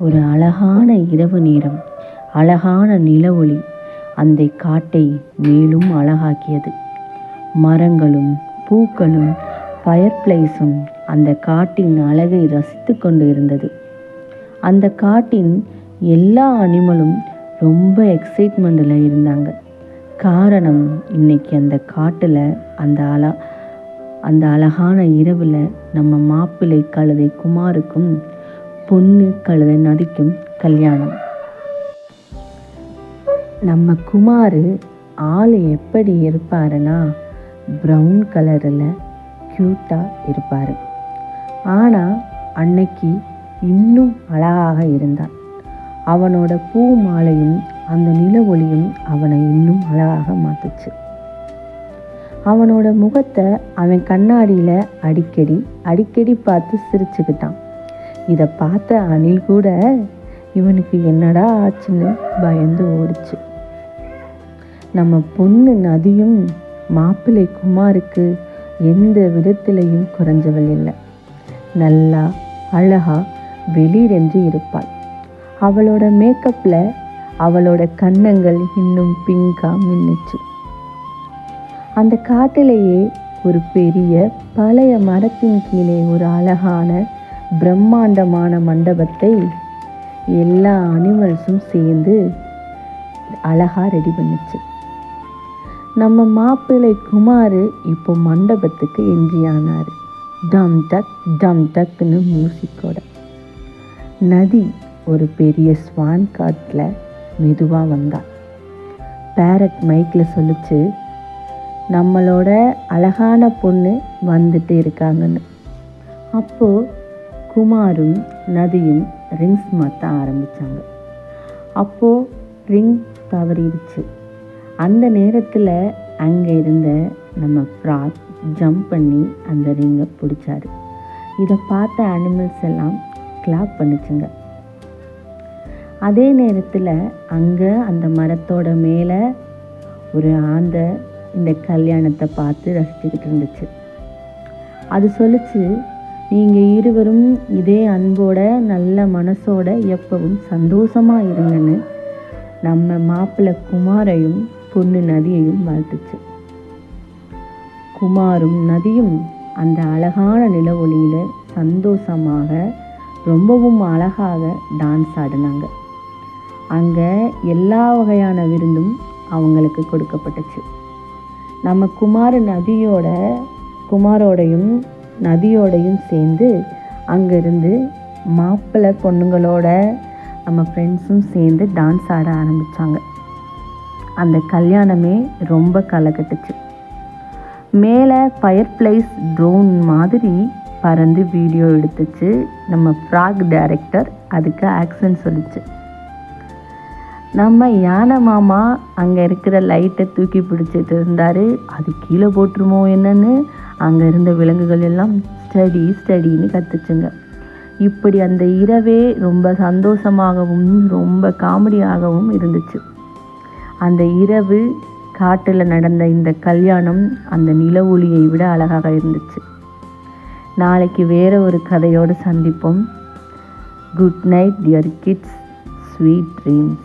ஒரு அழகான இரவு நேரம், அழகான நில ஒளி அந்த காட்டை மேலும் அழகாக்கியது. மரங்களும் பூக்களும் ஃபயர் பிளேஸும் அந்த காட்டின் அழகை ரசித்து கொண்டு இருந்தது. அந்த காட்டின் எல்லா அனிமலும் ரொம்ப எக்ஸைட்மெண்ட்டில் இருந்தாங்க. காரணம், இன்னைக்கு அந்த காட்டில் அந்த அழகான இரவில் நம்ம மாப்பிள்ளை கழுதை குமாருக்கும் பொண்ணு கழுதை நதிக்கும் கல்யாணம். நம்ம குமார் ஆள் எப்படி இருப்பாருன்னா ப்ரௌன் கலரில் க்யூட்டாக இருப்பார். ஆனால் அன்னைக்கு இன்னும் அழகாக இருந்தான். அவனோட பூ மாலையும் அந்த நில ஒளியும் அவனை இன்னும் அழகாக மாற்றுச்சு. அவனோட முகத்தை அவன் கண்ணாடியில் அடிக்கடி பார்த்து சிரிச்சுக்கிட்டான். இதை பார்த்த அணில் கூட இவனுக்கு என்னடா ஆச்சுன்னு பயந்து ஓடிச்சு. நம்ம பொண்ணு நதியும் மாப்பிள்ளை குமாருக்கு எந்த விதத்திலையும் குறைஞ்சவள் இல்லை. நல்லா அழகா வெளிரென்று இருப்பாள். அவளோட மேக்கப்பில் அவளோட கன்னங்கள் இன்னும் பிங்காக மின்னுச்சு. அந்த காட்டிலேயே ஒரு பெரிய பழைய மரத்தின் கீழே ஒரு அழகான பிரம்மாண்டமான மண்டபத்தை எல்லா அனிமல்ஸும் சேர்ந்து அழகாக ரெடி பண்ணிச்சு. நம்ம மாப்பிள்ளை குமார் இப்போ மண்டபத்துக்கு என்ட்ரி ஆனார். டம் டக்குன்னு மியூசிக்கோட. நதி ஒரு பெரிய ஸ்வான் காட்டில் மெதுவாக வந்தாள். பேரட் மைக்கில் சொல்லிச்சு, நம்மளோட அழகான பொண்ணு வந்துட்டு இருக்காங்கன்னு. அப்போது குமாரும் நதியும் ரிங்ஸ் மாற்ற ஆரம்பித்தாங்க. அப்போது ரிங் தவறிடுச்சு. அந்த நேரத்தில் அங்கே இருந்த நம்ம ஃப்ராக் ஜம்ப் பண்ணி அந்த ரிங்கை பிடிச்சாரு. இதை பார்த்த அனிமல்ஸ் எல்லாம் கிளாப் பண்ணிச்சுங்க. அதே நேரத்தில் அங்கே அந்த மரத்தோட மேலே ஒரு ஆந்தை இந்த கல்யாணத்தை பார்த்து ரசிச்சுக்கிட்டு இருந்துச்சு. அது சொல்லிச்சு, நீங்கள் இருவரும் இதே அன்போட நல்ல மனசோட எப்பவும் சந்தோஷமாக இருங்கன்னு நம்ம மாப்பிள்ளை குமாரையும் பொண்ணு நதியையும் வாழ்த்துச்சு. குமாரும் நதியும் அந்த அழகான நில ஒளியில் சந்தோஷமாக ரொம்பவும் அழகாக டான்ஸ் ஆடினாங்க. அங்கே எல்லா வகையான விருந்தும் அவங்களுக்கு கொடுக்கப்பட்டுச்சு. நம்ம குமாரோடையும் நதியோடையும் சேர்ந்து அங்கேருந்து மாப்பிள்ளை பொண்ணுங்களோட நம்ம ஃப்ரெண்ட்ஸும் சேர்ந்து டான்ஸ் ஆட ஆரம்பித்தாங்க. அந்த கல்யாணமே ரொம்ப களைகட்டுச்சு. மேலே ஃபயர் பிளேஸ் ட்ரோன் மாதிரி பறந்து வீடியோ எடுத்துச்சு. நம்ம ஃப்ராக் டைரக்டர் அதுக்கு ஆக்ஷன் சொல்லிச்சு. நம்ம யானை மாமா அங்கே இருக்கிற லைட்டை தூக்கி பிடிச்சிட்டு இருந்தார். அது கீழே போட்டுருமோ என்னன்னு அங்கே இருந்த விலங்குகள் எல்லாம் ஸ்டடின்னு கத்துச்சுங்க. இப்படி அந்த இரவே ரொம்ப சந்தோஷமாகவும் ரொம்ப காமெடியாகவும் இருந்துச்சு. அந்த இரவு காட்டில் நடந்த இந்த கல்யாணம் அந்த நில ஒளியை விட அழகாக இருந்துச்சு. நாளைக்கு வேறு ஒரு கதையோடு சந்திப்போம். Good night dear kids, sweet dreams.